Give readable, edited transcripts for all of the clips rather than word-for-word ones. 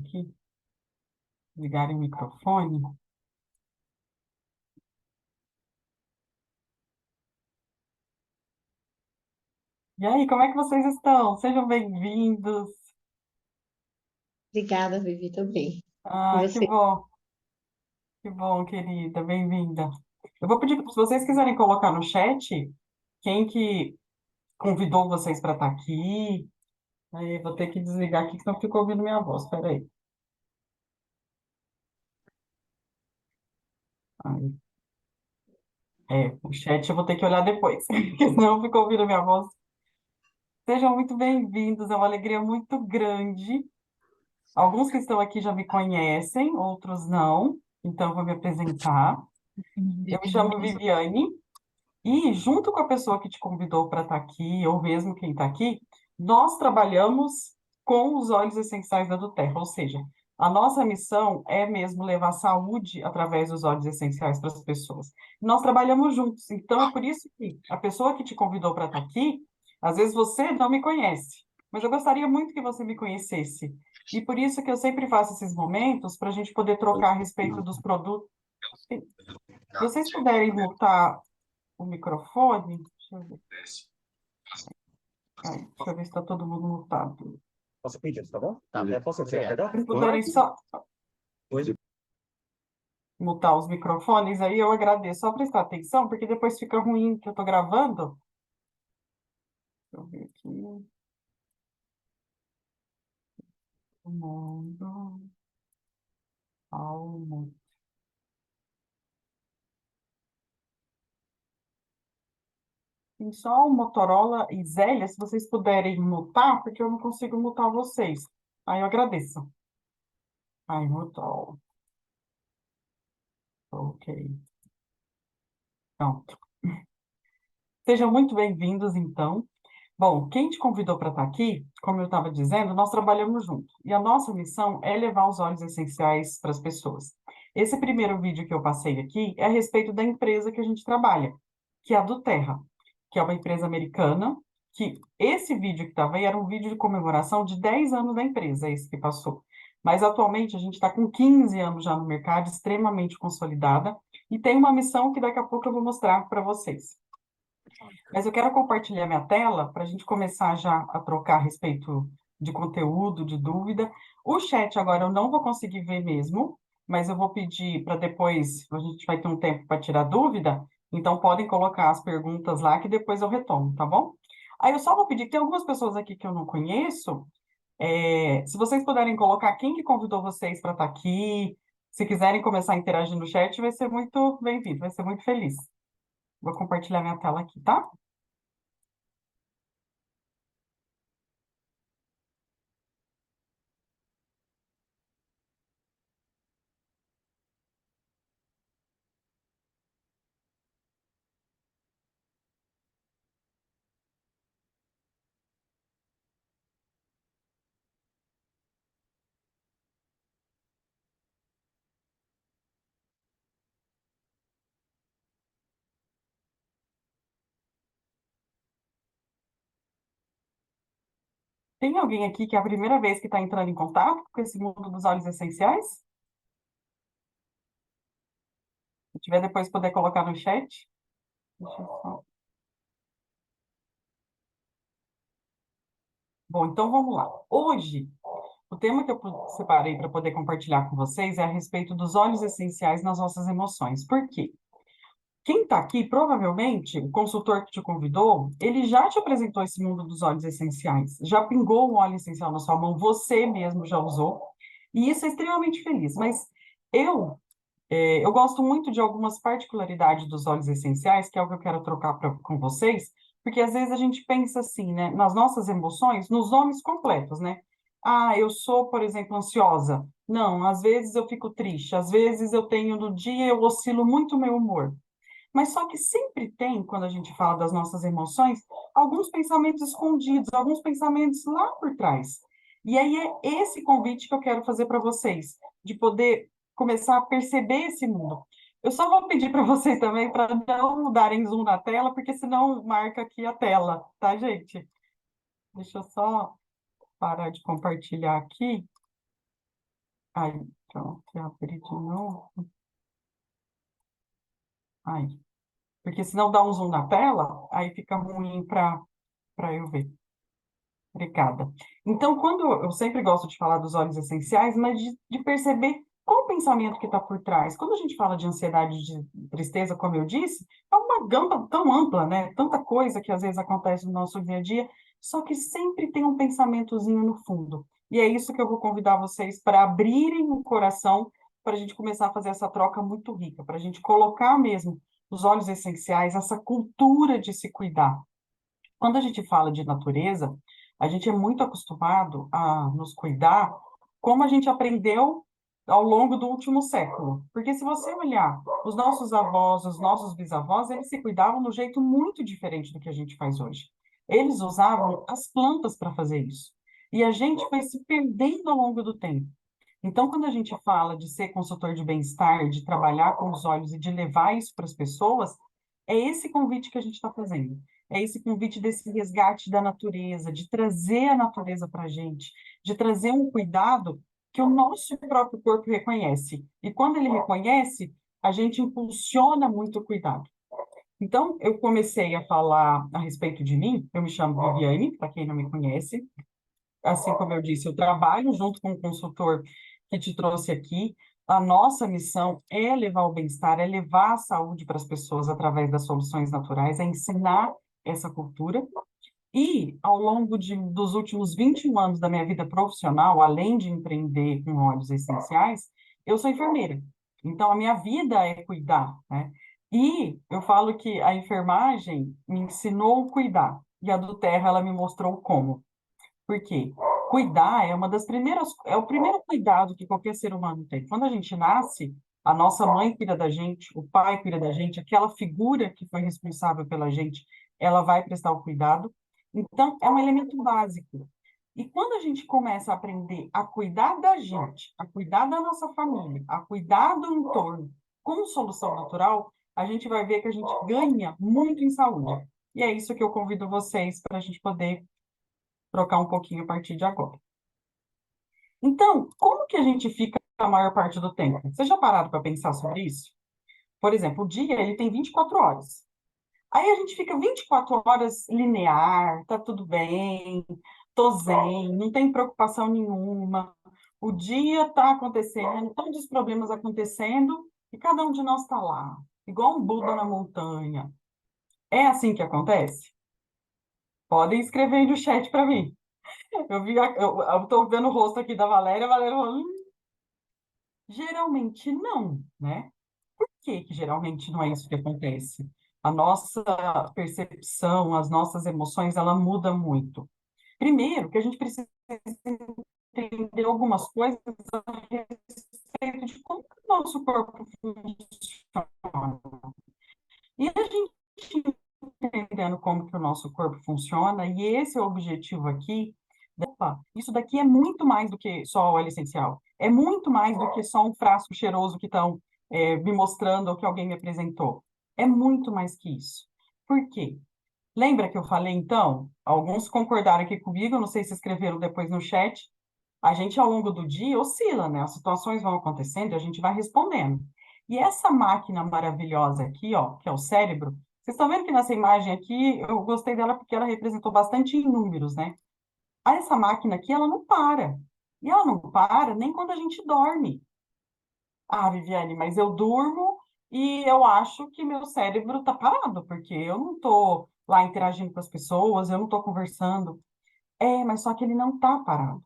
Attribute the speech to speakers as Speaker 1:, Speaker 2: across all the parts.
Speaker 1: aqui. Ligar o microfone. E aí, como é que vocês estão? Sejam bem-vindos.
Speaker 2: Obrigada, Vivi, também. E
Speaker 1: Ah,
Speaker 2: você?
Speaker 1: que bom, querida, bem-vinda. Eu vou pedir, se vocês quiserem colocar no chat, quem que convidou vocês para estar aqui. Aí, vou ter que desligar aqui, que senão fico ouvindo minha voz. Espera aí. Aí. O chat eu vou ter que olhar depois, porque senão eu fico ouvindo minha voz. Sejam muito bem-vindos, é uma alegria muito grande. Alguns que estão aqui já me conhecem, outros não, então eu vou me apresentar. Eu me chamo Viviane e, junto com a pessoa que te convidou para estar aqui, ou mesmo quem está aqui, nós trabalhamos com os óleos essenciais da Duterra, ou seja, a nossa missão é mesmo levar saúde através dos óleos essenciais para as pessoas. Nós trabalhamos juntos, então é por isso que a pessoa que te convidou para estar aqui, às vezes você não me conhece, mas eu gostaria muito que você me conhecesse. E por isso que eu sempre faço esses momentos para a gente poder trocar a respeito dos produtos. Se vocês puderem mutar o microfone, deixa eu ver se está todo mundo mutado.
Speaker 3: Posso pedir, tá bom? Tá. Posso tirar, perdão?
Speaker 1: Se vocês puderem só
Speaker 3: Pois.
Speaker 1: mutar os microfones, aí eu agradeço. Só prestar atenção, porque depois fica ruim que eu estou gravando. Deixa eu ver aqui. Mundo, almo. Tem só o Motorola e Zélia, se vocês puderem mutar, porque eu não consigo mutar vocês. Aí eu agradeço. Aí, mutou. Ok. Pronto. Sejam muito bem-vindos, então. Bom, quem te convidou para estar aqui, como eu estava dizendo, nós trabalhamos juntos. E a nossa missão é levar os óleos essenciais para as pessoas. Esse primeiro vídeo que eu passei aqui é a respeito da empresa que a gente trabalha, que é a Duterra, que é uma empresa americana, que esse vídeo que estava aí era um vídeo de comemoração de 10 anos da empresa, esse que passou. Mas atualmente a gente está com 15 anos já no mercado, extremamente consolidada, e tem uma missão que daqui a pouco eu vou mostrar para vocês. Mas eu quero compartilhar minha tela para a gente começar já a trocar a respeito de conteúdo, de dúvida. O chat agora eu não vou conseguir ver mesmo, mas eu vou pedir para depois, a gente vai ter um tempo para tirar dúvida, então podem colocar as perguntas lá que depois eu retomo, tá bom? Aí eu só vou pedir, tem algumas pessoas aqui que eu não conheço, se vocês puderem colocar quem que convidou vocês para estar aqui, se quiserem começar a interagir no chat, vai ser muito bem-vindo, vai ser muito feliz. Vou compartilhar minha tela aqui, tá? Tem alguém aqui que é a primeira vez que está entrando em contato com esse mundo dos óleos essenciais? Se tiver depois poder colocar no chat. Deixa eu só- Bom, então vamos lá. Hoje, o tema que eu separei para poder compartilhar com vocês é a respeito dos óleos essenciais nas nossas emoções. Por quê? Quem está aqui, provavelmente, o consultor que te convidou, ele já te apresentou esse mundo dos óleos essenciais, já pingou um óleo essencial na sua mão, você mesmo já usou, e isso é extremamente feliz. Mas eu eu gosto muito de algumas particularidades dos óleos essenciais, que é o que eu quero trocar com vocês, porque às vezes a gente pensa assim, né, nas nossas emoções, nos nomes completos, né? Ah, eu sou, por exemplo, ansiosa. Não, às vezes eu fico triste, às vezes eu tenho no dia, eu oscilo muito o meu humor. Mas só que sempre tem, quando a gente fala das nossas emoções, alguns pensamentos escondidos, alguns pensamentos lá por trás. E aí é esse convite que eu quero fazer para vocês, de poder começar a perceber esse mundo. Eu só vou pedir para vocês também para não darem zoom na tela, porque senão marca aqui a tela, tá, gente? Deixa eu só parar de compartilhar aqui. Aí, pronto, eu abri de novo. Aí, porque senão dá um zoom na tela, aí fica ruim para eu ver. Obrigada. Então, quando eu sempre gosto de falar dos óleos essenciais, mas de perceber qual o pensamento que está por trás. Quando a gente fala de ansiedade, de tristeza, como eu disse, é uma gama tão ampla, né? Tanta coisa que às vezes acontece no nosso dia a dia, só que sempre tem um pensamentozinho no fundo. E é isso que eu vou convidar vocês para abrirem o coração, para a gente começar a fazer essa troca muito rica, para a gente colocar mesmo os óleos essenciais, essa cultura de se cuidar. Quando a gente fala de natureza, a gente é muito acostumado a nos cuidar como a gente aprendeu ao longo do último século. Porque se você olhar os nossos avós, os nossos bisavós, eles se cuidavam de um jeito muito diferente do que a gente faz hoje. Eles usavam as plantas para fazer isso. E a gente foi se perdendo ao longo do tempo. Então, quando a gente fala de ser consultor de bem-estar, de trabalhar com os olhos e de levar isso para as pessoas, é esse convite que a gente está fazendo. É esse convite desse resgate da natureza, de trazer a natureza para a gente, de trazer um cuidado que o nosso próprio corpo reconhece. E quando ele reconhece, a gente impulsiona muito o cuidado. Então, eu comecei a falar a respeito de mim. Eu me chamo Viviane, para quem não me conhece. Assim como eu disse, eu trabalho junto com o consultor que te trouxe aqui. A nossa missão é levar o bem-estar, é levar a saúde para as pessoas através das soluções naturais, é ensinar essa cultura. E, ao longo dos últimos 21 anos da minha vida profissional, além de empreender com óleos essenciais, eu sou enfermeira. Então, a minha vida é cuidar, né? E eu falo que a enfermagem me ensinou a cuidar, e a do Terra, ela me mostrou como. Porque cuidar é uma das primeiras, é o primeiro cuidado que qualquer ser humano tem. Quando a gente nasce, a nossa mãe cuida da gente, o pai cuida da gente, aquela figura que foi responsável pela gente, ela vai prestar o cuidado. Então, é um elemento básico. E quando a gente começa a aprender a cuidar da gente, a cuidar da nossa família, a cuidar do entorno com solução natural, a gente vai ver que a gente ganha muito em saúde. E é isso que eu convido vocês para a gente poder trocar um pouquinho a partir de agora. Então, como que a gente fica a maior parte do tempo? Vocês já pararam para pensar sobre isso? Por exemplo, o dia ele tem 24 horas. Aí a gente fica 24 horas linear, tá tudo bem, tô zen, não tem preocupação nenhuma. O dia está acontecendo, todos os problemas acontecendo, e cada um de nós está lá, igual um Buda na montanha. É assim que acontece? Podem escrever aí no chat para mim. Eu tô vendo o rosto aqui da Valéria, a Valéria falou, geralmente não, né? Por que que geralmente não é isso que acontece? A nossa percepção, as nossas emoções, ela muda muito. Primeiro, que a gente precisa entender algumas coisas a respeito de como que o nosso corpo funciona. E a gente entendendo como que o nosso corpo funciona, e esse é o objetivo aqui. Opa, isso daqui é muito mais do que só óleo essencial. É muito mais do que só um frasco cheiroso que estão me mostrando ou que alguém me apresentou. É muito mais que isso. Por quê? Lembra que eu falei, então? Alguns concordaram aqui comigo, eu não sei se escreveram depois no chat. A gente, ao longo do dia, oscila, né? As situações vão acontecendo e a gente vai respondendo. E essa máquina maravilhosa aqui, ó, que é o cérebro, vocês estão vendo que nessa imagem aqui, eu gostei dela porque ela representou bastante em números, né? Essa máquina aqui, ela não para. E ela não para nem quando a gente dorme. Ah, Viviane, mas eu durmo e eu acho que meu cérebro está parado, porque eu não estou lá interagindo com as pessoas, eu não estou conversando. É, mas só que ele não está parado.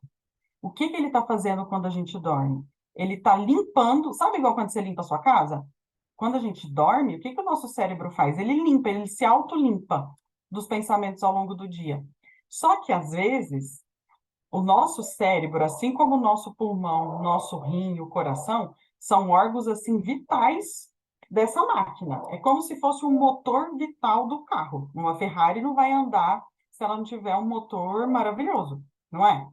Speaker 1: O que que ele está fazendo quando a gente dorme? Ele está limpando, sabe igual quando você limpa a sua casa? Quando a gente dorme, o que que o nosso cérebro faz? Ele limpa, ele se auto-limpa dos pensamentos ao longo do dia. Só que, às vezes, o nosso cérebro, assim como o nosso pulmão, o nosso rim, o coração, são órgãos assim vitais dessa máquina. É como se fosse um motor vital do carro. Uma Ferrari não vai andar se ela não tiver um motor maravilhoso, não é?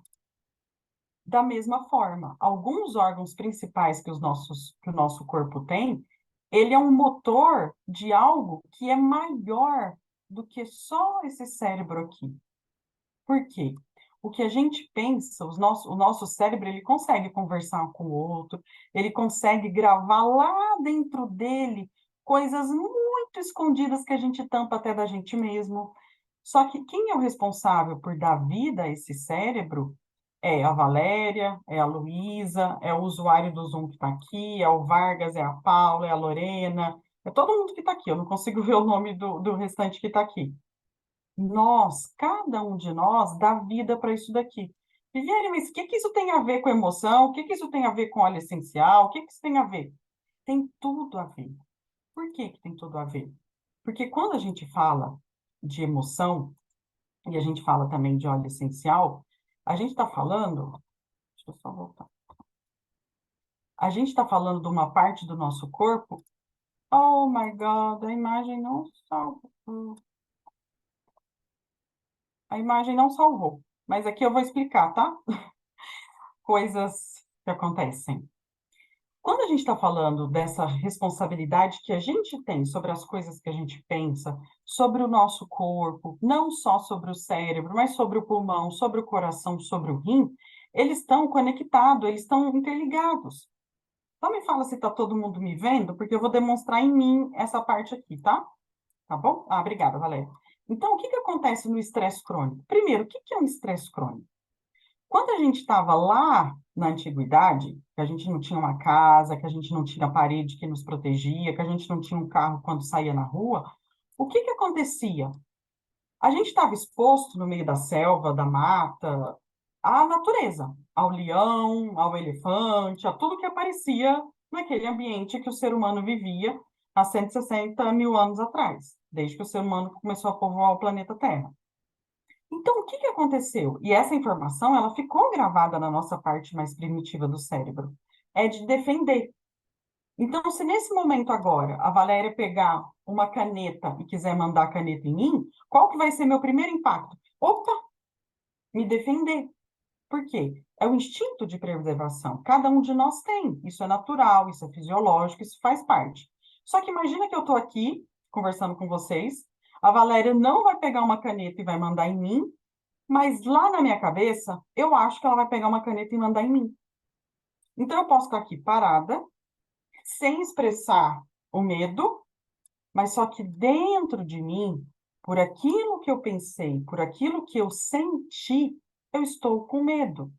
Speaker 1: Da mesma forma, alguns órgãos principais que o nosso corpo tem, ele é um motor de algo que é maior do que só esse cérebro aqui. Por quê? o que a gente pensa, o nosso cérebro, ele consegue conversar com o outro, ele consegue gravar lá dentro dele coisas muito escondidas que a gente tampa até da gente mesmo. Só que quem é o responsável por dar vida a esse cérebro é a Valéria, é a Luísa, é o usuário do Zoom que está aqui, é o Vargas, é a Paula, é a Lorena, é todo mundo que está aqui. Eu não consigo ver o nome do restante que está aqui. Nós, cada um de nós, dá vida para isso daqui. Viviane, mas o que que isso tem a ver com emoção? O que que isso tem a ver com óleo essencial? O que que isso tem a ver? Tem tudo a ver. Por que que tem tudo a ver? Porque quando a gente fala de emoção, e a gente fala também de óleo essencial, a gente está falando. Deixa eu só voltar. A gente está falando de uma parte do nosso corpo. Oh my God, a imagem não salvou. A imagem não salvou. Mas aqui eu vou explicar, tá? Coisas que acontecem. Quando a gente está falando dessa responsabilidade que a gente tem sobre as coisas que a gente pensa, sobre o nosso corpo, não só sobre o cérebro, mas sobre o pulmão, sobre o coração, sobre o rim, eles estão conectados, eles estão interligados. Só me fala se está todo mundo me vendo, porque eu vou demonstrar em mim essa parte aqui, tá? Tá bom? Ah, obrigada, Valéria. Então, o que que acontece no estresse crônico? Primeiro, o que que é um estresse crônico? Quando a gente estava lá na antiguidade, que a gente não tinha uma casa, que a gente não tinha parede que nos protegia, que a gente não tinha um carro quando saía na rua, o que que acontecia? A gente estava exposto no meio da selva, da mata, à natureza, ao leão, ao elefante, a tudo que aparecia naquele ambiente que o ser humano vivia há 160 mil anos atrás, desde que o ser humano começou a povoar o planeta Terra. Então, o que que aconteceu? E essa informação, ela ficou gravada na nossa parte mais primitiva do cérebro. É de defender. Então, se nesse momento agora a Valéria pegar uma caneta e quiser mandar a caneta em mim, qual que vai ser meu primeiro impacto? Opa, me defender. Por quê? É o instinto de preservação. Cada um de nós tem. Isso é natural, isso é fisiológico, isso faz parte. Só que imagina que eu estou aqui conversando com vocês, a Valéria não vai pegar uma caneta e vai mandar em mim, mas lá na minha cabeça, eu acho que ela vai pegar uma caneta e mandar em mim. Então, eu posso estar aqui parada, sem expressar o medo, mas só que dentro de mim, por aquilo que eu pensei, por aquilo que eu senti, eu estou com medo.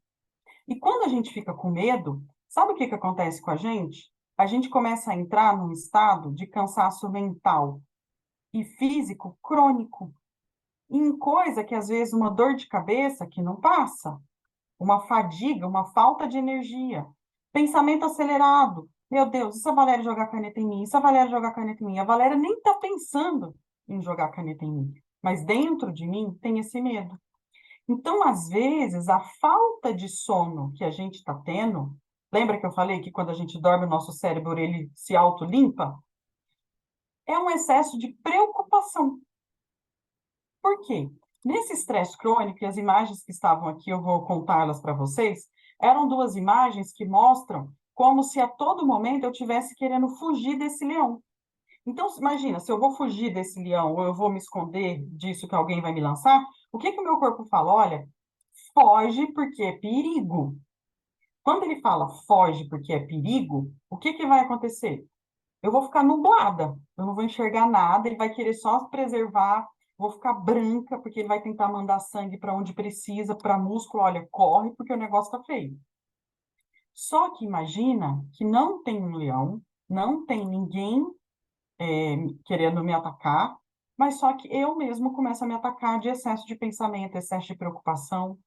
Speaker 1: E quando a gente fica com medo, sabe o que que acontece com a gente? A gente começa a entrar num estado de cansaço mental e físico crônico, em coisa que às vezes uma dor de cabeça que não passa, uma fadiga, uma falta de energia, pensamento acelerado. Meu Deus, e se a Valéria jogar caneta em mim? E se a Valéria jogar caneta em mim? A Valéria nem está pensando em jogar caneta em mim, mas dentro de mim tem esse medo. Então, às vezes, a falta de sono que a gente está tendo, lembra que eu falei que quando a gente dorme, o nosso cérebro ele se autolimpa? É um excesso de preocupação. Por quê? Nesse estresse crônico, e as imagens que estavam aqui, eu vou contá-las para vocês, eram duas imagens que mostram como se a todo momento eu estivesse querendo fugir desse leão. Então, imagina, se eu vou fugir desse leão ou eu vou me esconder disso que alguém vai me lançar, o que que o meu corpo fala? Olha, foge porque é perigo. Quando ele fala foge porque é perigo, o que que vai acontecer? Eu vou ficar nublada, eu não vou enxergar nada, ele vai querer só se preservar, vou ficar branca, porque ele vai tentar mandar sangue para onde precisa, para músculo, olha, corre porque o negócio está feio. Só que imagina que não tem um leão, não tem ninguém querendo me atacar, mas só que eu mesmo começo a me atacar de excesso de pensamento, excesso de preocupação,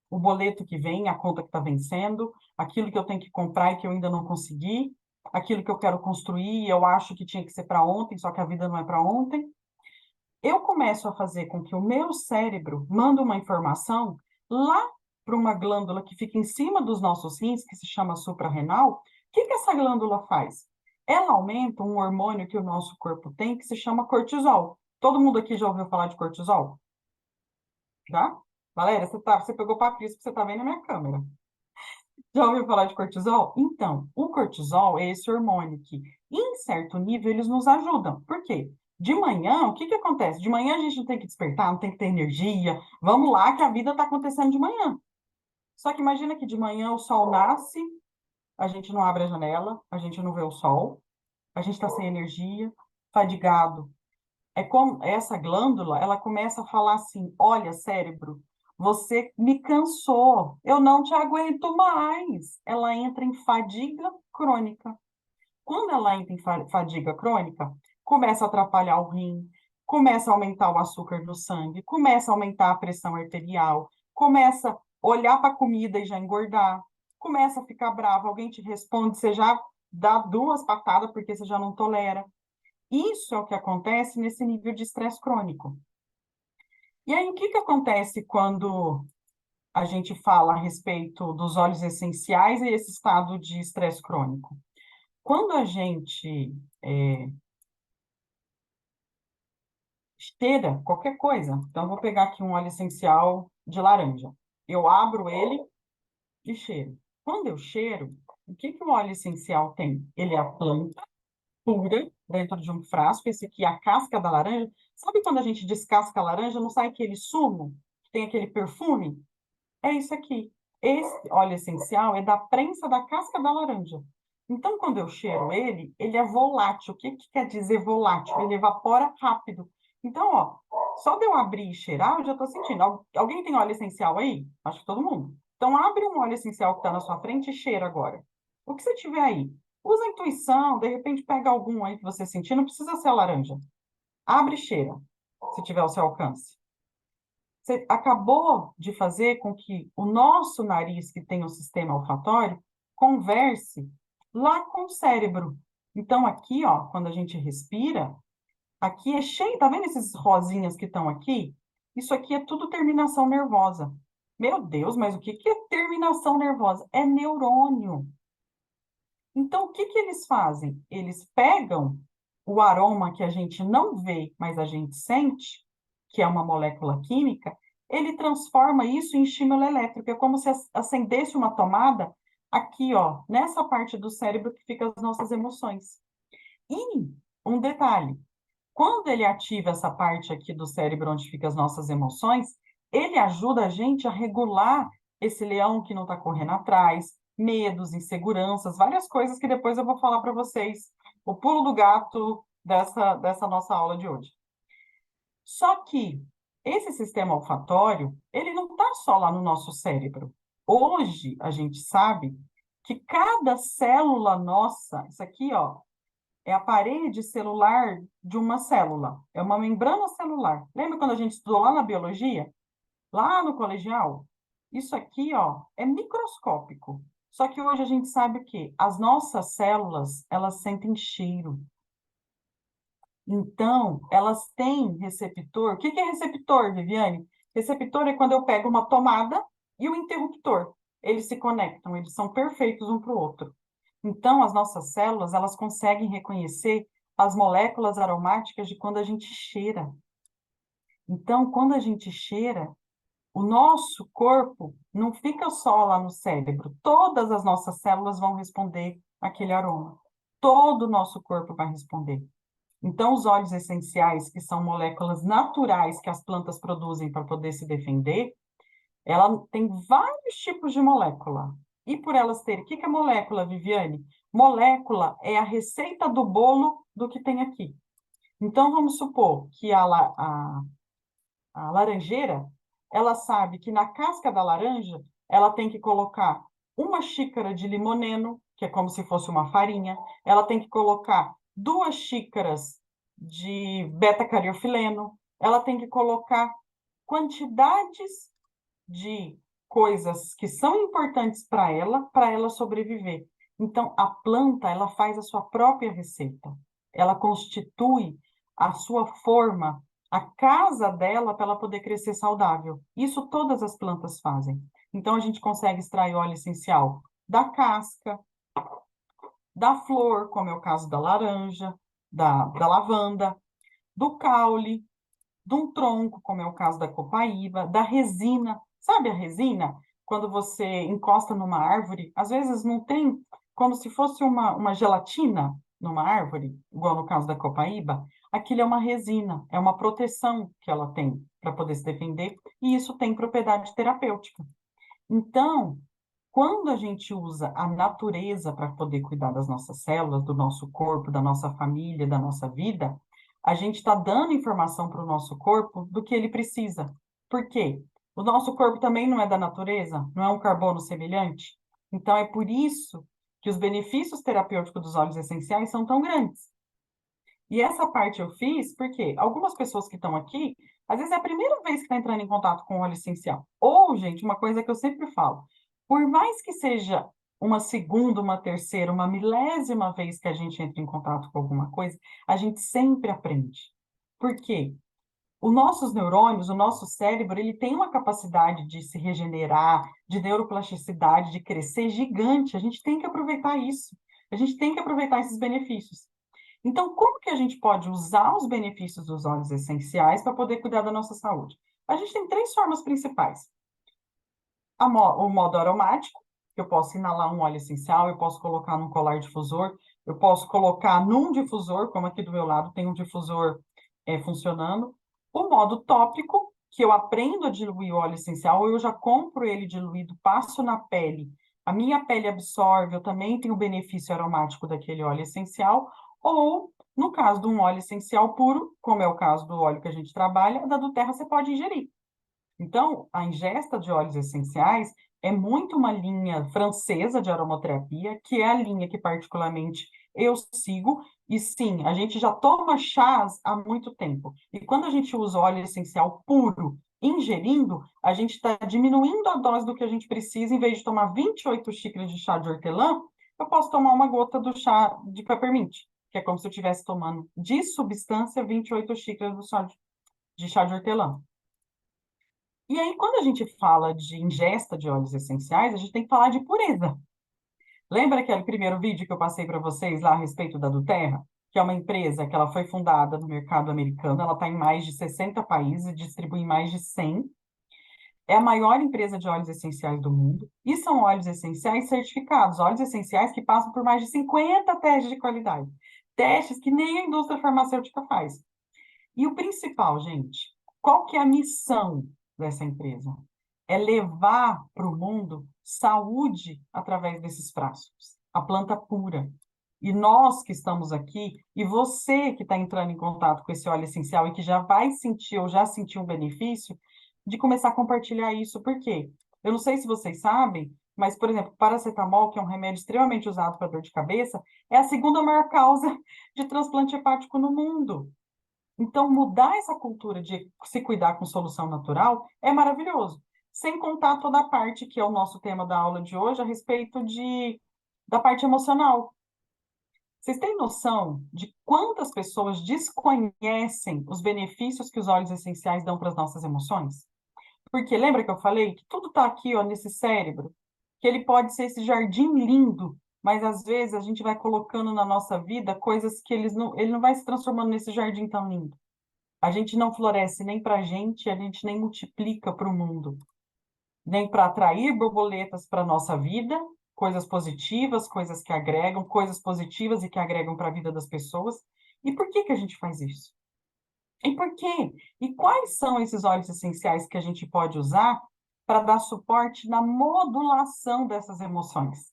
Speaker 1: o boleto que vem, a conta que está vencendo, aquilo que eu tenho que comprar e que eu ainda não consegui, aquilo que eu quero construir e eu acho que tinha que ser para ontem, só que a vida não é para ontem. Eu começo a fazer com que o meu cérebro mande uma informação lá para uma glândula que fica em cima dos nossos rins, que se chama suprarrenal. O que que essa glândula faz? Ela aumenta um hormônio que o nosso corpo tem, que se chama cortisol. Todo mundo aqui já ouviu falar de cortisol? Já? Valéria, você pegou papinho que você está vendo na minha câmera. Já ouviu falar de cortisol? Então, o cortisol é esse hormônio que, em certo nível, eles nos ajudam. Por quê? De manhã, o que que acontece? De manhã a gente não tem que despertar, não tem que ter energia. Vamos lá que a vida está acontecendo de manhã. Só que imagina que de manhã o sol nasce, a gente não abre a janela, a gente não vê o sol, a gente está sem energia, fadigado. É como essa glândula, ela começa a falar assim: olha, cérebro, você me cansou, eu não te aguento mais. Ela entra em fadiga crônica. Quando ela entra em fadiga crônica, começa a atrapalhar o rim, começa a aumentar o açúcar no sangue, começa a aumentar a pressão arterial, começa a olhar para a comida e já engordar, começa a ficar bravo, alguém te responde, você já dá duas patadas porque você já não tolera. Isso é o que acontece nesse nível de estresse crônico. E aí, o que que acontece quando a gente fala a respeito dos óleos essenciais e esse estado de estresse crônico? Quando a gente cheira qualquer coisa, então eu vou pegar aqui um óleo essencial de laranja. Eu abro ele e cheiro. Quando eu cheiro, o que que o óleo essencial tem? Ele é a planta pura dentro de um frasco, esse aqui é a casca da laranja. Sabe quando a gente descasca a laranja, não sai aquele sumo, que tem aquele perfume? É isso aqui. Esse óleo essencial é da prensa da casca da laranja. Então, quando eu cheiro ele, ele é volátil. O que que quer dizer volátil? Ele evapora rápido. Então, ó, só de eu abrir e cheirar, eu já estou sentindo. Alguém tem óleo essencial aí? Acho que todo mundo. Então, abre um óleo essencial que está na sua frente e cheira agora. O que você tiver aí? Usa a intuição, de repente pega algum aí que você sentir, não precisa ser a laranja. Abre e cheira, se tiver ao seu alcance. Você acabou de fazer com que o nosso nariz, que tem o sistema olfatório, converse lá com o cérebro. Então, aqui, ó, quando a gente respira, aqui é cheio, tá vendo esses rosinhas que estão aqui? Isso aqui é tudo terminação nervosa. Meu Deus, mas o que que é terminação nervosa? É neurônio. Então, o que que eles fazem? Eles pegam o aroma que a gente não vê, mas a gente sente, que é uma molécula química, ele transforma isso em estímulo elétrico. É como se acendesse uma tomada aqui, ó, nessa parte do cérebro que fica as nossas emoções. E um detalhe, quando ele ativa essa parte aqui do cérebro onde ficam as nossas emoções, ele ajuda a gente a regular esse leão que não está correndo atrás, medos, inseguranças, várias coisas que depois eu vou falar para vocês. O pulo do gato dessa nossa aula de hoje. Só que esse sistema olfatório, ele não está só lá no nosso cérebro. Hoje, a gente sabe que cada célula nossa, isso aqui, ó, é a parede celular de uma célula, é uma membrana celular. Lembra quando a gente estudou lá na biologia? Lá no colegial? Isso aqui, ó, é microscópico. Só que hoje a gente sabe que as nossas células, elas sentem cheiro. Então, elas têm receptor. O que que é receptor, Viviane? Receptor é quando eu pego uma tomada e o interruptor. Eles se conectam, eles são perfeitos um para o outro. Então, as nossas células, elas conseguem reconhecer as moléculas aromáticas de quando a gente cheira. Então, quando a gente cheira, o nosso corpo não fica só lá no cérebro. Todas as nossas células vão responder aquele aroma. Todo o nosso corpo vai responder. Então, os óleos essenciais, que são moléculas naturais que as plantas produzem para poder se defender, ela tem vários tipos de molécula. E por elas terem, o que é molécula, Viviane? Molécula é a receita do bolo do que tem aqui. Então, vamos supor que a laranjeira, ela sabe que na casca da laranja, ela tem que colocar uma xícara de limoneno, que é como se fosse uma farinha, ela tem que colocar 2 xícaras de beta-cariofileno, ela tem que colocar quantidades de coisas que são importantes para ela sobreviver. Então, a planta, ela faz a sua própria receita. Ela constitui a sua forma, a casa dela para ela poder crescer saudável. Isso todas as plantas fazem. Então, a gente consegue extrair óleo essencial da casca, da flor, como é o caso da laranja, da lavanda, do caule, de um tronco, como é o caso da copaíba, da resina. Sabe a resina? Quando você encosta numa árvore, às vezes não tem como se fosse uma gelatina. numa árvore, igual no caso da copaíba, aquilo é uma resina, é uma proteção que ela tem para poder se defender, e isso tem propriedade terapêutica. Então, quando a gente usa a natureza para poder cuidar das nossas células, do nosso corpo, da nossa família, da nossa vida, a gente está dando informação para o nosso corpo do que ele precisa. Por quê? O nosso corpo também não é da natureza, não é um carbono semelhante. Então, é por isso que os benefícios terapêuticos dos óleos essenciais são tão grandes. E essa parte eu fiz porque algumas pessoas que estão aqui, às vezes é a primeira vez que está entrando em contato com óleo essencial. Ou, gente, uma coisa que eu sempre falo, por mais que seja uma segunda, uma terceira, uma milésima vez que a gente entra em contato com alguma coisa, a gente sempre aprende. Por quê? Os nossos neurônios, o nosso cérebro, ele tem uma capacidade de se regenerar, de neuroplasticidade, de crescer gigante. A gente tem que aproveitar isso. A gente tem que aproveitar esses benefícios. Então, como que a gente pode usar os benefícios dos óleos essenciais para poder cuidar da nossa saúde? A gente tem três formas principais. O modo aromático, que eu posso inalar um óleo essencial, eu posso colocar num colar difusor, eu posso colocar num difusor, como aqui do meu lado tem um difusor funcionando. O modo tópico, que eu aprendo a diluir o óleo essencial, eu já compro ele diluído, passo na pele, a minha pele absorve, eu também tenho o benefício aromático daquele óleo essencial, ou, no caso de um óleo essencial puro, como é o caso do óleo que a gente trabalha, da do terra você pode ingerir. Então, a ingesta de óleos essenciais é muito uma linha francesa de aromaterapia, que é a linha que particularmente eu sigo, e sim, a gente já toma chás há muito tempo. E quando a gente usa óleo essencial puro, ingerindo, a gente está diminuindo a dose do que a gente precisa, em vez de tomar 28 xícaras de chá de hortelã, eu posso tomar uma gota do chá de peppermint, que é como se eu estivesse tomando de substância 28 xícaras de chá de hortelã. E aí, quando a gente fala de ingesta de óleos essenciais, a gente tem que falar de pureza. Lembra aquele primeiro vídeo que eu passei para vocês lá a respeito da Duterra? Que é uma empresa que ela foi fundada no mercado americano, ela está em mais de 60 países, distribui em mais de 100. É a maior empresa de óleos essenciais do mundo. E são óleos essenciais certificados, óleos essenciais que passam por mais de 50 testes de qualidade. Testes que nem a indústria farmacêutica faz. E o principal, gente, qual que é a missão dessa empresa? É levar para o mundo saúde através desses frascos, a planta pura. E nós que estamos aqui, e você que está entrando em contato com esse óleo essencial e que já vai sentir ou já sentiu um benefício, de começar a compartilhar isso. Por quê? Eu não sei se vocês sabem, mas, por exemplo, paracetamol, que é um remédio extremamente usado para dor de cabeça, é a segunda maior causa de transplante hepático no mundo. Então, mudar essa cultura de se cuidar com solução natural é maravilhoso. Sem contar toda a parte que é o nosso tema da aula de hoje, a respeito da parte emocional. Vocês têm noção de quantas pessoas desconhecem os benefícios que os óleos essenciais dão para as nossas emoções? Porque lembra que eu falei que tudo está aqui, ó, nesse cérebro, que ele pode ser esse jardim lindo, mas às vezes a gente vai colocando na nossa vida coisas que ele não vai se transformando nesse jardim tão lindo. A gente não floresce nem para a gente nem multiplica para o mundo, nem para atrair borboletas para a nossa vida, coisas positivas, coisas que agregam, coisas positivas e que agregam para a vida das pessoas. E por que que a gente faz isso? E por quê? E quais são esses óleos essenciais que a gente pode usar para dar suporte na modulação dessas emoções?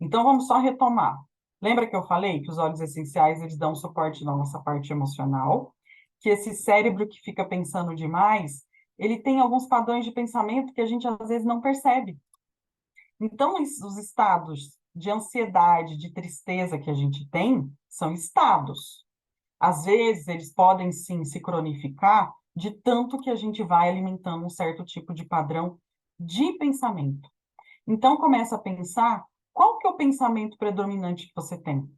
Speaker 1: Então, vamos só retomar. Lembra que eu falei que os óleos essenciais eles dão suporte na nossa parte emocional, que esse cérebro que fica pensando demais, ele tem alguns padrões de pensamento que a gente às vezes não percebe. Então, os estados de ansiedade, de tristeza que a gente tem, são estados. Às vezes, eles podem sim se cronificar de tanto que a gente vai alimentando um certo tipo de padrão de pensamento. Então, começa a pensar qual que é o pensamento predominante que você tem.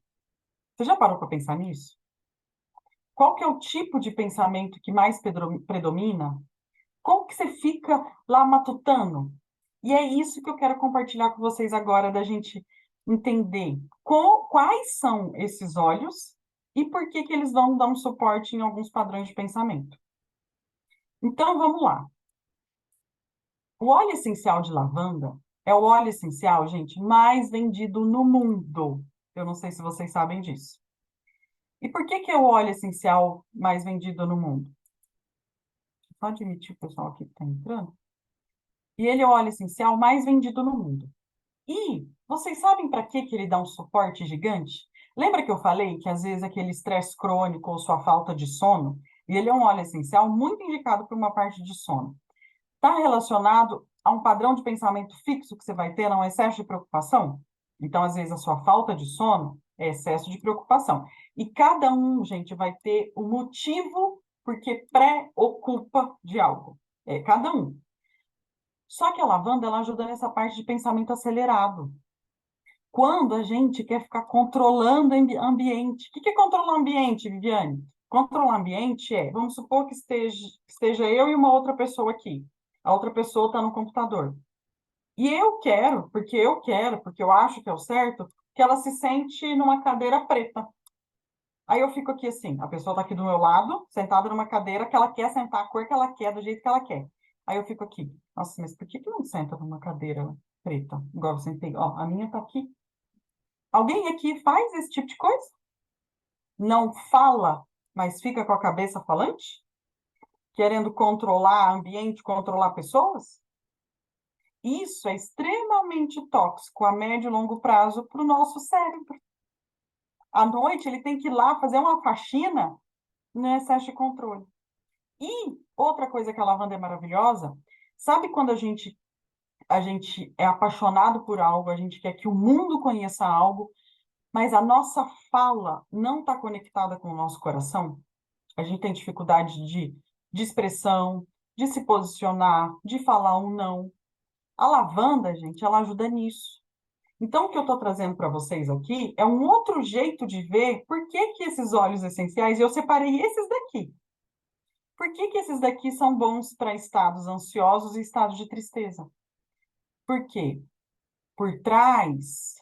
Speaker 1: Você já parou para pensar nisso? Qual que é o tipo de pensamento que mais predomina? Como que você fica lá matutando? E é isso que eu quero compartilhar com vocês agora, da gente entender quais são esses olhos e por que que eles vão dar um suporte em alguns padrões de pensamento. Então, vamos lá. O óleo essencial de lavanda é o óleo essencial, gente, mais vendido no mundo. Eu não sei se vocês sabem disso. E por que que é o óleo essencial mais vendido no mundo? Só admitir o pessoal aqui que está entrando. E ele é o óleo essencial mais vendido no mundo. E vocês sabem para que que ele dá um suporte gigante? Lembra que eu falei que às vezes aquele estresse crônico ou sua falta de sono, e ele é um óleo essencial muito indicado para uma parte de sono. Está relacionado a um padrão de pensamento fixo que você vai ter, não é excesso de preocupação? Então, às vezes, a sua falta de sono é excesso de preocupação. E cada um, gente, vai ter o motivo porque preocupa de algo. É cada um. Só que a lavanda, ela ajuda nessa parte de pensamento acelerado. Quando a gente quer ficar controlando o ambiente. O que é controlar o ambiente, Viviane? Controlar o ambiente é, vamos supor que esteja eu e uma outra pessoa aqui. A outra pessoa está no computador. E eu quero, porque eu acho que é o certo, que ela se sente numa cadeira preta. Aí eu fico aqui assim, a pessoa está aqui do meu lado, sentada numa cadeira que ela quer sentar a cor que ela quer, do jeito que ela quer. Aí eu fico aqui, nossa, mas por que que não senta numa cadeira preta? Igual eu sentei, ó, a minha está aqui. Alguém aqui faz esse tipo de coisa? Não fala, mas fica com a cabeça falante? Querendo controlar ambiente, controlar pessoas? Isso é extremamente tóxico a médio e longo prazo para o nosso cérebro. À noite, ele tem que ir lá fazer uma faxina no excesso de controle. E outra coisa que a lavanda é maravilhosa, sabe quando a gente é apaixonado por algo, a gente quer que o mundo conheça algo, mas a nossa fala não está conectada com o nosso coração? A gente tem dificuldade de expressão, de se posicionar, de falar um não. A lavanda, gente, ela ajuda nisso. Então, o que eu estou trazendo para vocês aqui é um outro jeito de ver por que que esses óleos essenciais, eu separei esses daqui. Por que que esses daqui são bons para estados ansiosos e estados de tristeza? Por quê? Por trás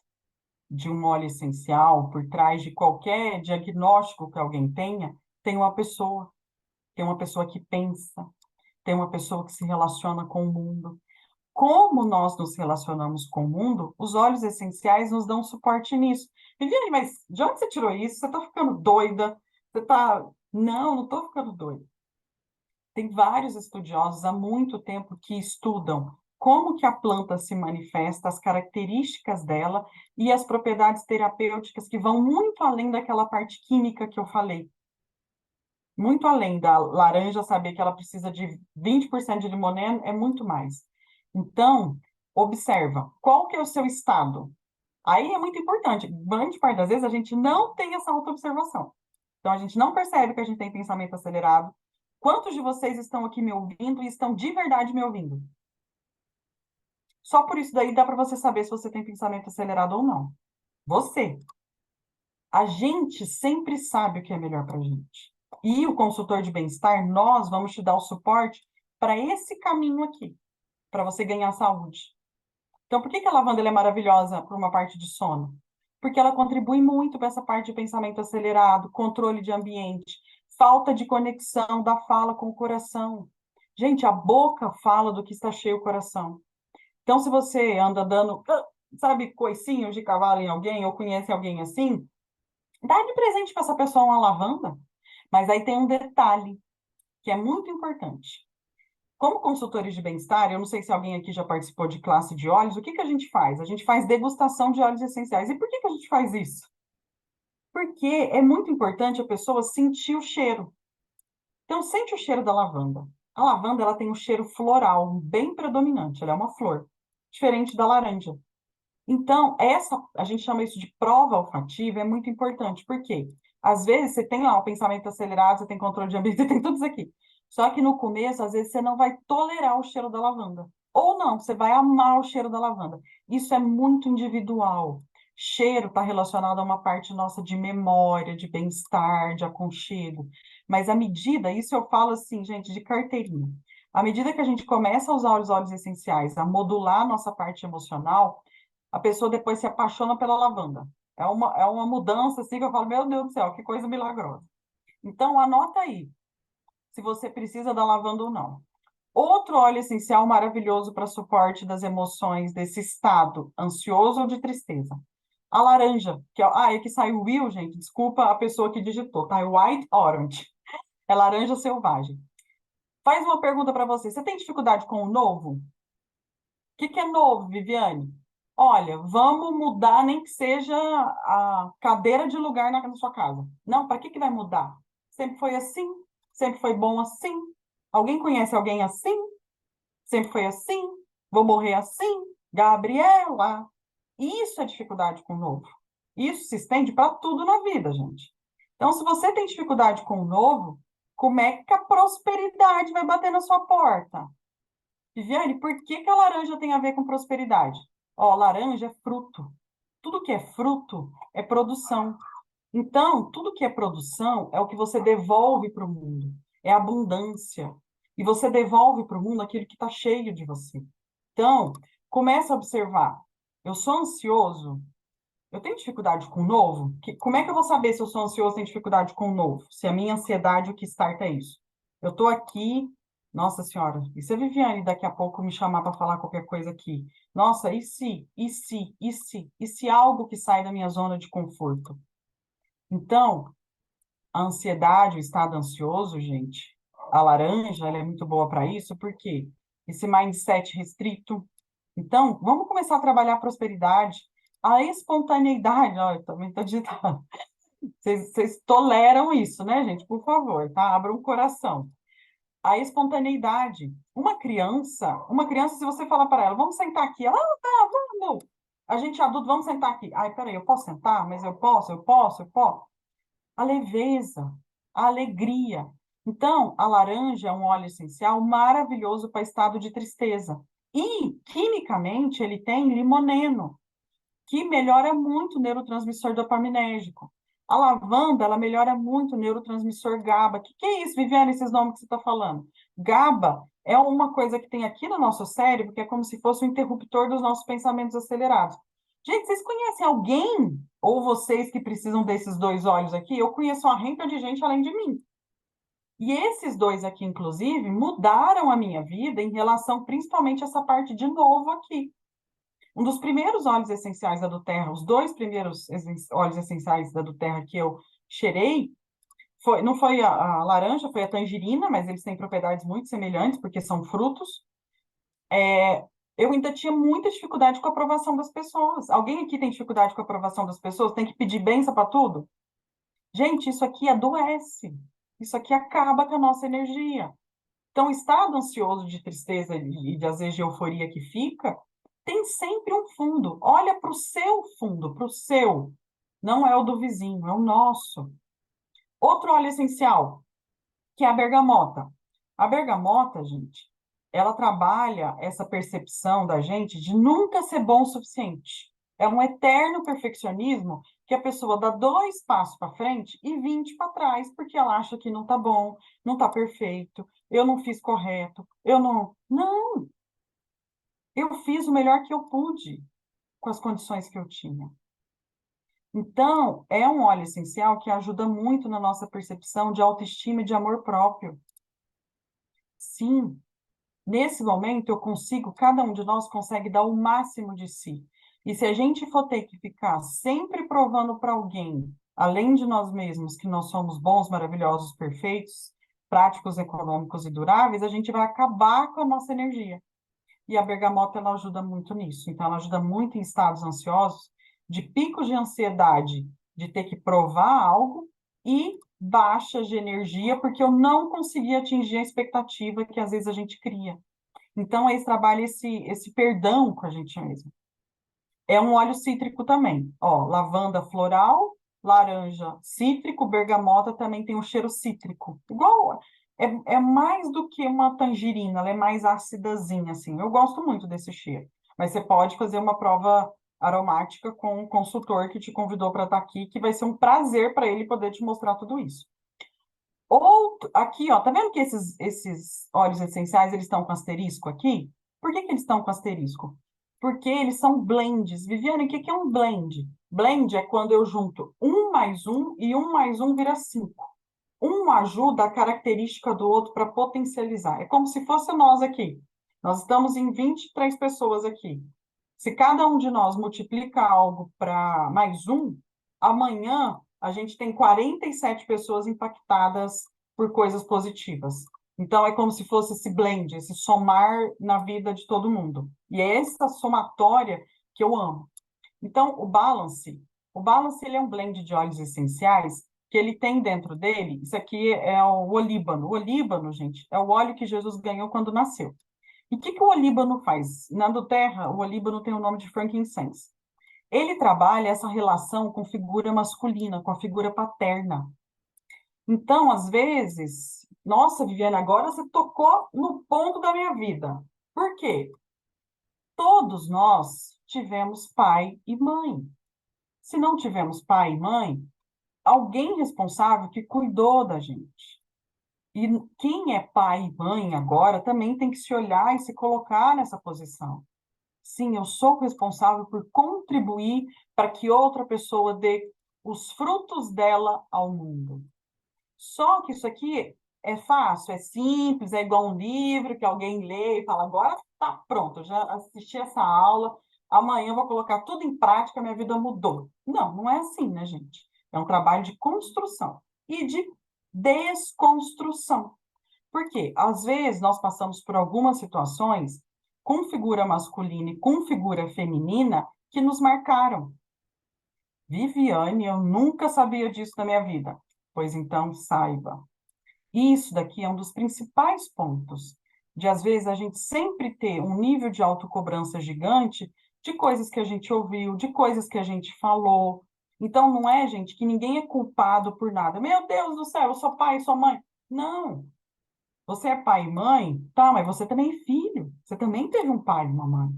Speaker 1: de um óleo essencial, por trás de qualquer diagnóstico que alguém tenha, tem uma pessoa que pensa, tem uma pessoa que se relaciona com o mundo. Como nós nos relacionamos com o mundo, os óleos essenciais nos dão suporte nisso. Viviane, mas de onde você tirou isso? Você está ficando doida? Você está... Não, não estou ficando doida. Tem vários estudiosos há muito tempo que estudam como que a planta se manifesta, as características dela e as propriedades terapêuticas que vão muito além daquela parte química que eu falei. Muito além da laranja saber que ela precisa de 20% de limoneno, é muito mais. Então, observa, qual que é o seu estado? Aí é muito importante, grande parte das vezes a gente não tem essa autoobservação. Então, a gente não percebe que a gente tem pensamento acelerado. Quantos de vocês estão aqui me ouvindo e estão de verdade me ouvindo? Só por isso daí dá para você saber se você tem pensamento acelerado ou não. Você. A gente sempre sabe o que é melhor para a gente. E o consultor de bem-estar, nós vamos te dar o suporte para esse caminho aqui, para você ganhar saúde. Então, por que que a lavanda é maravilhosa para uma parte de sono? Porque ela contribui muito para essa parte de pensamento acelerado, controle de ambiente, falta de conexão da fala com o coração. Gente, a boca fala do que está cheio o coração. Então, se você anda dando, sabe, coicinhos de cavalo em alguém, ou conhece alguém assim, dá de presente para essa pessoa uma lavanda. Mas aí tem um detalhe que é muito importante. Como consultores de bem-estar, eu não sei se alguém aqui já participou de classe de óleos, o que que a gente faz? A gente faz degustação de óleos essenciais. E por que que a gente faz isso? Porque é muito importante a pessoa sentir o cheiro. Então, sente o cheiro da lavanda. A lavanda, ela tem um cheiro floral bem predominante, ela é uma flor, diferente da laranja. Então, a gente chama isso de prova olfativa, é muito importante, porque às vezes você tem lá o pensamento acelerado, você tem controle de ambiente, você tem tudo isso aqui. Só que no começo, às vezes, você não vai tolerar o cheiro da lavanda. Ou não, você vai amar o cheiro da lavanda. Isso é muito individual. Cheiro está relacionado a uma parte nossa de memória, de bem-estar, de aconchego. Mas à medida, isso eu falo assim, gente, de carteirinha. À medida que a gente começa a usar os óleos essenciais, a modular a nossa parte emocional, a pessoa depois se apaixona pela lavanda. É uma mudança assim que eu falo, meu Deus do céu, que coisa milagrosa. Então, anota aí, se você precisa da lavanda ou não. Outro óleo essencial maravilhoso para suporte das emoções desse estado ansioso ou de tristeza. A laranja, é que saiu Will, gente, desculpa a pessoa que digitou, tá? É White Orange. É laranja selvagem. Faz uma pergunta para você. Você tem dificuldade com o novo? O que é novo, Viviane? Olha, vamos mudar nem que seja a cadeira de lugar na sua casa. Não, para que vai mudar? Sempre foi assim? Sempre foi bom assim? Alguém conhece alguém assim? Sempre foi assim? Vou morrer assim? Gabriela. Isso é dificuldade com o novo. Isso se estende para tudo na vida, gente. Então, se você tem dificuldade com o novo, como é que a prosperidade vai bater na sua porta? Viviane, por que a laranja tem a ver com prosperidade? Ó, laranja é fruto. Tudo que é fruto é produção. Então, tudo que é produção é o que você devolve para o mundo. É abundância. E você devolve para o mundo aquilo que está cheio de você. Então, começa a observar. Eu sou ansioso? Eu tenho dificuldade com o novo? Como é que eu vou saber se eu sou ansioso e tenho dificuldade com o novo? Se a minha ansiedade, o que starta é isso? Eu estou aqui, nossa senhora, e se a Viviane daqui a pouco me chamar para falar qualquer coisa aqui? Nossa, e se? E se? E se? E se algo que sai da minha zona de conforto? Então, a ansiedade, o estado ansioso, gente, a laranja, ela é muito boa para isso, porque esse mindset restrito. Então, vamos começar a trabalhar a prosperidade, a espontaneidade. Olha, eu também estou digitando. Vocês toleram isso, né, gente? Por favor, tá? Abra um coração. A espontaneidade. Uma criança, se você falar para ela, vamos sentar aqui, ela, tá, vamos. A gente adulto, vamos sentar aqui. Ai, peraí, eu posso sentar? Mas eu posso. A leveza, a alegria. Então, a laranja é um óleo essencial maravilhoso para estado de tristeza. E, quimicamente, ele tem limoneno, que melhora muito o neurotransmissor dopaminérgico. A lavanda, ela melhora muito o neurotransmissor GABA. Que é isso, Viviane, esses nomes que você está falando? GABA é uma coisa que tem aqui no nosso cérebro, que é como se fosse o interruptor dos nossos pensamentos acelerados. Gente, vocês conhecem alguém, ou vocês que precisam desses dois óleos aqui? Eu conheço uma renca de gente além de mim. E esses dois aqui, inclusive, mudaram a minha vida em relação principalmente a essa parte de novo aqui. Um dos primeiros óleos essenciais da doTERRA, os dois primeiros óleos essenciais da doTERRA que eu cheirei, não foi a laranja, foi a tangerina, mas eles têm propriedades muito semelhantes, porque são frutos. Eu ainda tinha muita dificuldade com a aprovação das pessoas. Alguém aqui tem dificuldade com a aprovação das pessoas? Tem que pedir benção para tudo? Gente, isso aqui adoece. Isso aqui acaba com a nossa energia. Então, o estado ansioso de tristeza e às vezes de euforia que fica, tem sempre um fundo. Olha para o seu fundo, para o seu. Não é o do vizinho, é o nosso. Outro óleo essencial, que é a bergamota. A bergamota, gente, ela trabalha essa percepção da gente de nunca ser bom o suficiente. É um eterno perfeccionismo que a pessoa dá 2 passos para frente e 20 para trás, porque ela acha que não está bom, não está perfeito, eu não fiz correto, eu não. Não! Eu fiz o melhor que eu pude com as condições que eu tinha. Então, é um óleo essencial que ajuda muito na nossa percepção de autoestima e de amor próprio. Sim, nesse momento eu consigo, cada um de nós consegue dar o máximo de si. E se a gente for ter que ficar sempre provando para alguém, além de nós mesmos, que nós somos bons, maravilhosos, perfeitos, práticos, econômicos e duráveis, a gente vai acabar com a nossa energia. E a bergamota, ela ajuda muito nisso. Então, ela ajuda muito em estados ansiosos, de picos de ansiedade, de ter que provar algo, e baixas de energia, porque eu não consegui atingir a expectativa que às vezes a gente cria. Então, eles trabalham esse perdão com a gente mesmo. É um óleo cítrico também. Ó, lavanda floral, laranja cítrico, bergamota também tem um cheiro cítrico. Igual, é mais do que uma tangerina, ela é mais acidazinha, assim. Eu gosto muito desse cheiro. Mas você pode fazer uma prova aromática com um consultor que te convidou para estar aqui, que vai ser um prazer para ele poder te mostrar tudo isso. Aqui, ó, tá vendo que esses óleos essenciais, eles estão com asterisco aqui? Por que eles estão com asterisco? Porque eles são blends. Viviane, o que é um blend? Blend é quando eu junto 1 mais 1 e 1 mais 1 vira 5. Um ajuda a característica do outro para potencializar. É como se fosse nós aqui. Nós estamos em 23 pessoas aqui. Se cada um de nós multiplica algo para mais um, amanhã a gente tem 47 pessoas impactadas por coisas positivas. Então, é como se fosse esse blend, esse somar na vida de todo mundo. E é essa somatória que eu amo. Então, o balance ele é um blend de óleos essenciais que ele tem dentro dele, isso aqui é o olíbano. O olíbano, gente, é o óleo que Jesus ganhou quando nasceu. E o que o olíbano faz? Na do Terra, o olíbano tem o nome de frankincense. Ele trabalha essa relação com figura masculina, com a figura paterna. Então, às vezes, nossa, Viviane, agora você tocou no ponto da minha vida. Por quê? Todos nós tivemos pai e mãe. Se não tivemos pai e mãe, alguém responsável que cuidou da gente. E quem é pai e mãe agora também tem que se olhar e se colocar nessa posição. Sim, eu sou responsável por contribuir para que outra pessoa dê os frutos dela ao mundo. Só que isso aqui é fácil, é simples, é igual um livro que alguém lê e fala, agora está pronto, eu já assisti essa aula, amanhã eu vou colocar tudo em prática, minha vida mudou. Não, não é assim, né, gente? É um trabalho de construção e de desconstrução. Por quê? Às vezes nós passamos por algumas situações com figura masculina e com figura feminina que nos marcaram. Viviane, eu nunca sabia disso na minha vida. Pois então, saiba. Isso daqui é um dos principais pontos de, às vezes, a gente sempre ter um nível de autocobrança gigante de coisas que a gente ouviu, de coisas que a gente falou. Então, não é, gente, que ninguém é culpado por nada. Meu Deus do céu, eu sou pai, sou mãe. Não. Você é pai e mãe, tá, mas você também é filho. Você também teve um pai e uma mãe.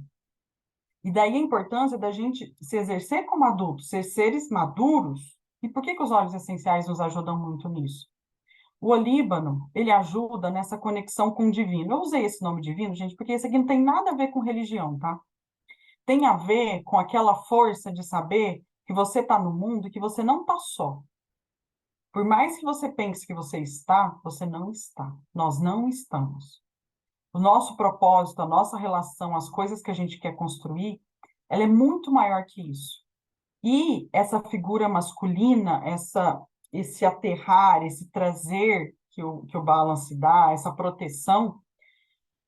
Speaker 1: E daí a importância da gente se exercer como adulto, ser seres maduros. E por que os óleos essenciais nos ajudam muito nisso? O olíbano, ele ajuda nessa conexão com o divino. Eu usei esse nome divino, gente, porque esse aqui não tem nada a ver com religião, tá? Tem a ver com aquela força de saber que você está no mundo e que você não está só. Por mais que você pense que você não está. Nós não estamos. O nosso propósito, a nossa relação, as coisas que a gente quer construir, ela é muito maior que isso. E essa figura masculina, esse aterrar, esse trazer que o balance dá, essa proteção,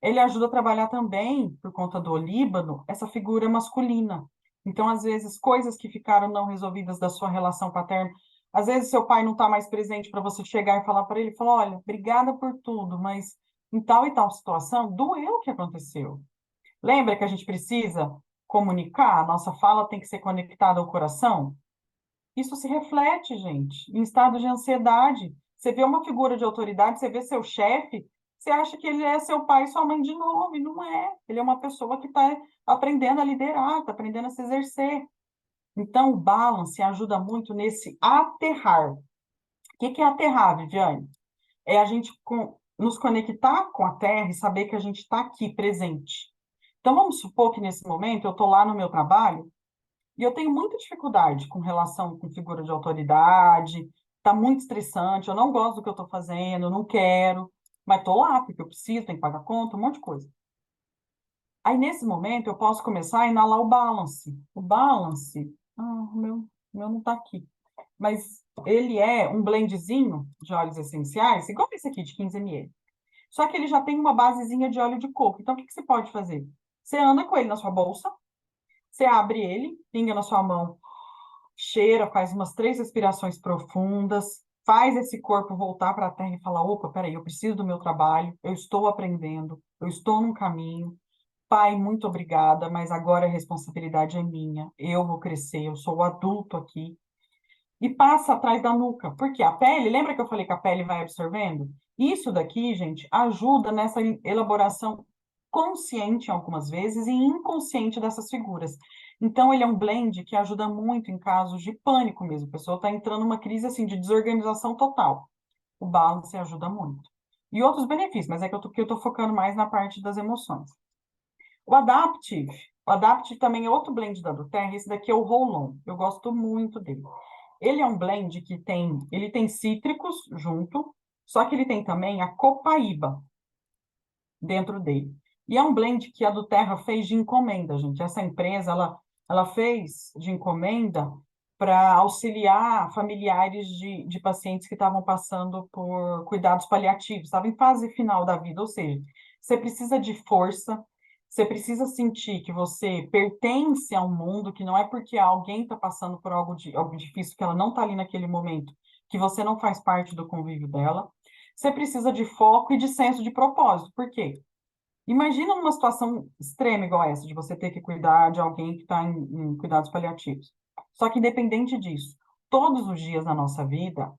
Speaker 1: ele ajuda a trabalhar também, por conta do Líbano, essa figura masculina. Então, às vezes, coisas que ficaram não resolvidas da sua relação paterna, às vezes seu pai não está mais presente para você chegar e falar para ele, falar, olha, obrigada por tudo, mas em tal e tal situação, doeu o que aconteceu. Lembra que a gente precisa comunicar? A nossa fala tem que ser conectada ao coração? Isso se reflete, gente, em estado de ansiedade. Você vê uma figura de autoridade, você vê seu chefe, você acha que ele é seu pai e sua mãe de novo, e não é. Ele é uma pessoa que está aprendendo a liderar, está aprendendo a se exercer. Então, o balance ajuda muito nesse aterrar. O que é aterrar, Viviane? É a gente nos conectar com a Terra e saber que a gente está aqui, presente. Então, vamos supor que nesse momento eu estou lá no meu trabalho e eu tenho muita dificuldade com relação com figura de autoridade, está muito estressante, eu não gosto do que eu estou fazendo, não quero, mas estou lá porque eu preciso, tenho que pagar conta, um monte de coisa. Aí, nesse momento, eu posso começar a inalar o balance. O balance, o meu não está aqui, mas ele é um blendzinho de óleos essenciais, igual esse aqui de 15 ml. Só que ele já tem uma basezinha de óleo de coco. Então, o que você pode fazer? Você anda com ele na sua bolsa, você abre ele, pinga na sua mão, cheira, faz umas 3 respirações profundas, faz esse corpo voltar para a terra e falar: opa, peraí, eu preciso do meu trabalho, eu estou aprendendo, eu estou num caminho. Pai, muito obrigada, mas agora a responsabilidade é minha. Eu vou crescer, eu sou o adulto aqui. E passa atrás da nuca, porque a pele, lembra que eu falei que a pele vai absorvendo? Isso daqui, gente, ajuda nessa elaboração consciente algumas vezes e inconsciente dessas figuras. Então, ele é um blend que ajuda muito em casos de pânico mesmo. A pessoa está entrando numa crise assim de desorganização total. O balance ajuda muito. E outros benefícios, mas é que eu estou focando mais na parte das emoções. O Adaptive também é outro blend da Duterra, esse daqui é o Roll-On. Eu gosto muito dele. Ele é um blend que ele tem cítricos junto, só que ele tem também a copaíba dentro dele. E é um blend que a do Terra fez de encomenda, gente. Essa empresa, ela fez de encomenda para auxiliar familiares de pacientes que estavam passando por cuidados paliativos, estavam em fase final da vida, ou seja, você precisa de força, você precisa sentir que você pertence a um mundo, que não é porque alguém está passando por algo difícil, que ela não está ali naquele momento, que você não faz parte do convívio dela. Você precisa de foco e de senso de propósito. Por quê? Imagina numa situação extrema igual essa, de você ter que cuidar de alguém que está em cuidados paliativos. Só que, independente disso, todos os dias da nossa vida,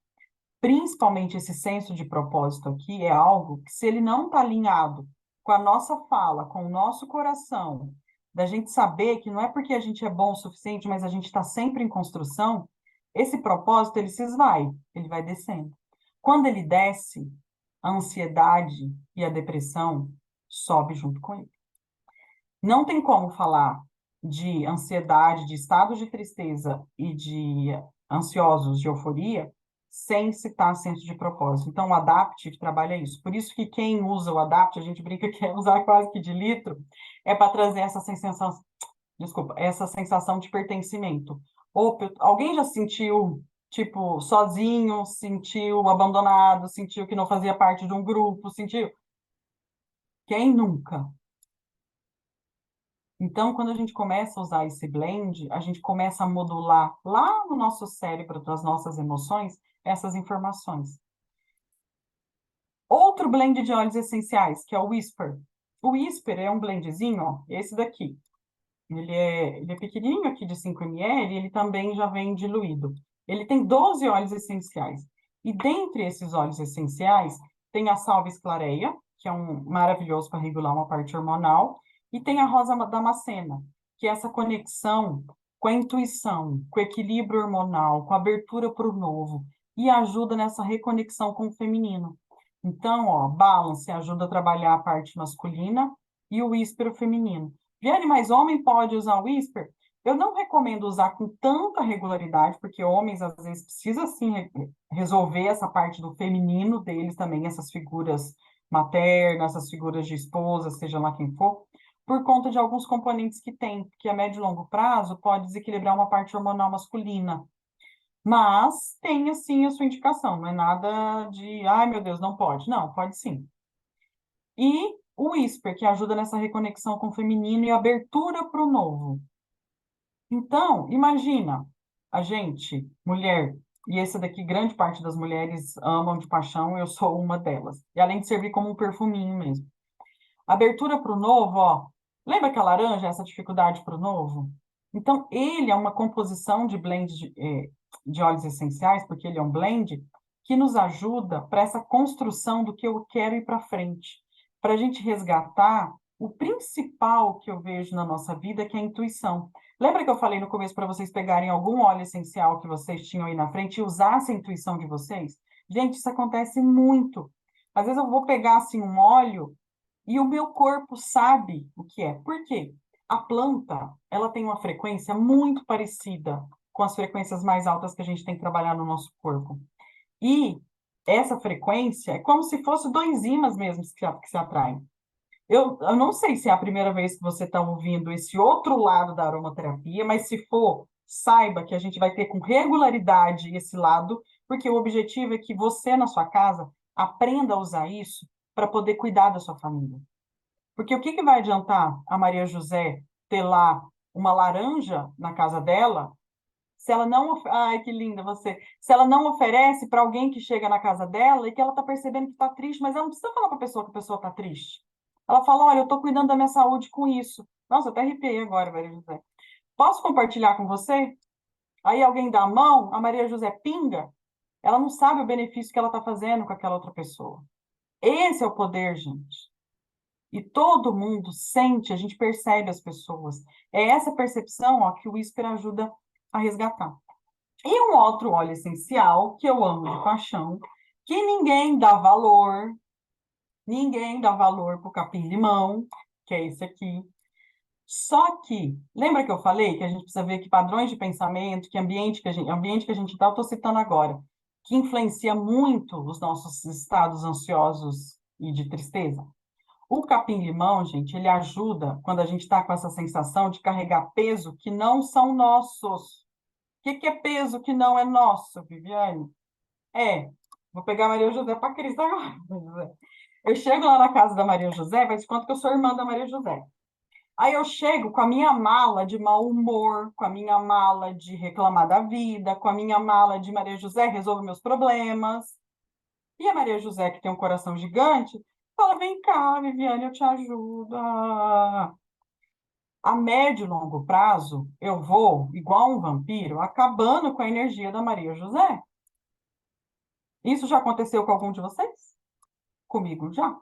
Speaker 1: principalmente esse senso de propósito aqui, é algo que, se ele não está alinhado com a nossa fala, com o nosso coração, da gente saber que não é porque a gente é bom o suficiente, mas a gente está sempre em construção, esse propósito, ele se esvai, ele vai descendo. Quando ele desce, a ansiedade e a depressão sobe junto com ele. Não tem como falar de ansiedade, de estado de tristeza e de ansiosos de euforia sem citar senso de propósito. Então, o Adaptive trabalha isso. Por isso que quem usa o Adaptive, a gente brinca que é usar quase que de litro, é para trazer essa sensação, desculpa, essa sensação de pertencimento. Ou alguém já sentiu, tipo, sozinho, sentiu abandonado, sentiu que não fazia parte de um grupo, sentiu... Quem nunca? Então, quando a gente começa a usar esse blend, a gente começa a modular lá no nosso cérebro, das nossas emoções, essas informações. Outro blend de óleos essenciais, que é o Whisper. O Whisper é um blendzinho, ó, esse daqui. Ele é pequenininho aqui de 5 ml, ele também já vem diluído. Ele tem 12 óleos essenciais. E dentre esses óleos essenciais, tem a salve esclareia, que é um maravilhoso para regular uma parte hormonal, e tem a rosa damascena, que é essa conexão com a intuição, com o equilíbrio hormonal, com a abertura para o novo, e ajuda nessa reconexão com o feminino. Então, ó, Balance ajuda a trabalhar a parte masculina e o Whisper o feminino. Viane, mas homem pode usar o Whisper? Eu não recomendo usar com tanta regularidade, porque homens às vezes precisam sim resolver essa parte do feminino deles também, essas figuras maternas, essas figuras de esposa, seja lá quem for, por conta de alguns componentes que tem, que a médio e longo prazo pode desequilibrar uma parte hormonal masculina. Mas tem, assim, a sua indicação, não é nada de, ai meu Deus, não pode. Não, pode sim. E o Whisper, que ajuda nessa reconexão com o feminino e abertura para o novo. Então, imagina, a gente, mulher, e essa daqui, grande parte das mulheres amam de paixão, eu sou uma delas. E além de servir como um perfuminho mesmo. Abertura para o novo, ó. Lembra que a laranja, essa dificuldade para o novo? Então, ele é uma composição de blend de óleos essenciais, porque ele é um blend, que nos ajuda para essa construção do que eu quero ir para frente. Para a gente resgatar o principal que eu vejo na nossa vida, que é a intuição. Lembra que eu falei no começo para vocês pegarem algum óleo essencial que vocês tinham aí na frente e usassem a intuição de vocês? Gente, isso acontece muito. Às vezes eu vou pegar assim um óleo e o meu corpo sabe o que é. Por quê? A planta, ela tem uma frequência muito parecida com as frequências mais altas que a gente tem que trabalhar no nosso corpo. E essa frequência é como se fosse dois ímãs mesmo que se atraem. Eu não sei se é a primeira vez que você está ouvindo esse outro lado da aromaterapia, mas se for, saiba que a gente vai ter com regularidade esse lado, porque o objetivo é que você, na sua casa, aprenda a usar isso para poder cuidar da sua família. Porque o que, que vai adiantar a Maria José ter lá uma laranja na casa dela, se ela não... Ai, que linda você! Se ela não oferece para alguém que chega na casa dela e que ela está percebendo que está triste, mas ela não precisa falar para a pessoa que a pessoa está triste. Ela fala, olha, eu estou cuidando da minha saúde com isso. Nossa, eu até arrepiei agora, Maria José. Posso compartilhar com você? Aí alguém dá a mão, a Maria José pinga, ela não sabe o benefício que ela está fazendo com aquela outra pessoa. Esse é o poder, gente. E todo mundo sente, a gente percebe as pessoas. É essa percepção, ó, que o Whisper ajuda a resgatar. E um outro óleo essencial, que eu amo de paixão, que ninguém dá valor para o capim-limão, que é esse aqui. Só que, lembra que eu falei que a gente precisa ver que padrões de pensamento, que ambiente que a gente está, eu estou citando agora, que influencia muito os nossos estados ansiosos e de tristeza? O capim-limão, gente, ele ajuda quando a gente está com essa sensação de carregar peso que não são nossos. O que é peso que não é nosso, Viviane? Vou pegar a Maria José para Cris agora. Eu chego lá na casa da Maria José, vai de conta que eu sou irmã da Maria José. Aí eu chego com a minha mala de mau humor, com a minha mala de reclamar da vida, com a minha mala de Maria José resolve meus problemas. E a Maria José, que tem um coração gigante, fala: vem cá, Viviane, eu te ajudo. A médio e longo prazo, eu vou, igual um vampiro, acabando com a energia da Maria José. Isso já aconteceu com algum de vocês? Comigo já.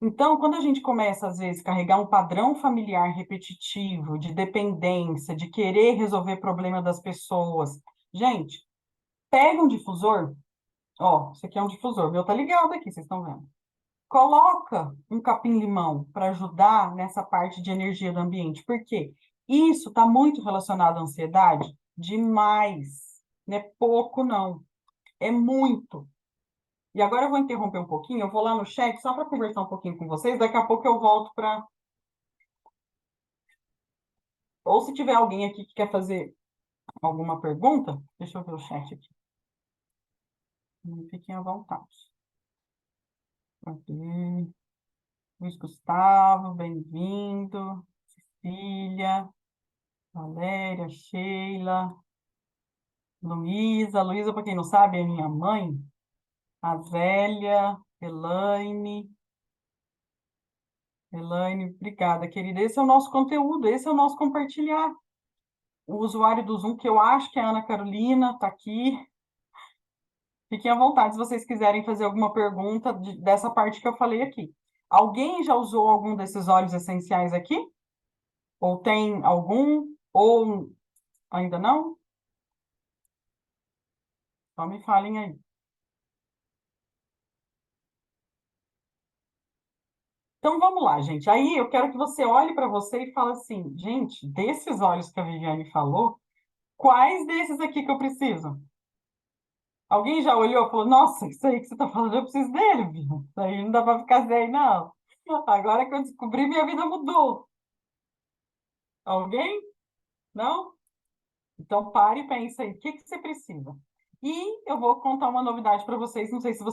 Speaker 1: Então, quando a gente começa, às vezes, a carregar um padrão familiar repetitivo, de dependência, de querer resolver problema das pessoas, gente, pega um difusor, ó, isso aqui é um difusor, meu tá ligado aqui, vocês estão vendo. Coloca um capim-limão para ajudar nessa parte de energia do ambiente. Por quê? Isso está muito relacionado à ansiedade? Demais. Não é pouco, não. É muito. E agora eu vou interromper um pouquinho, eu vou lá no chat só para conversar um pouquinho com vocês, daqui a pouco eu volto para... Ou se tiver alguém aqui que quer fazer alguma pergunta, deixa eu ver o chat aqui. Fiquem à vontade. Aqui. Luiz Gustavo, bem-vindo. Cecília, Valéria, Sheila, Luísa. Luísa, para quem não sabe, é minha mãe. A Zélia, Elaine. Elaine, obrigada, querida. Esse é o nosso conteúdo, esse é o nosso compartilhar. O usuário do Zoom, que eu acho que é a Ana Carolina, está aqui. Fiquem à vontade se vocês quiserem fazer alguma pergunta dessa parte que eu falei aqui. Alguém já usou algum desses óleos essenciais aqui? Ou tem algum? Ou ainda não? Só me falem aí. Então vamos lá, gente. Aí eu quero que você olhe para você e fale assim, gente, desses óleos que a Viviane falou, quais desses aqui que eu preciso? Alguém já olhou e falou, nossa, isso aí que você está falando, eu preciso dele, viu? Isso aí não dá para ficar sem, não. Agora que eu descobri, minha vida mudou. Alguém? Não? Então pare e pense aí, o que que você precisa? E eu vou contar uma novidade para vocês, não sei se vocês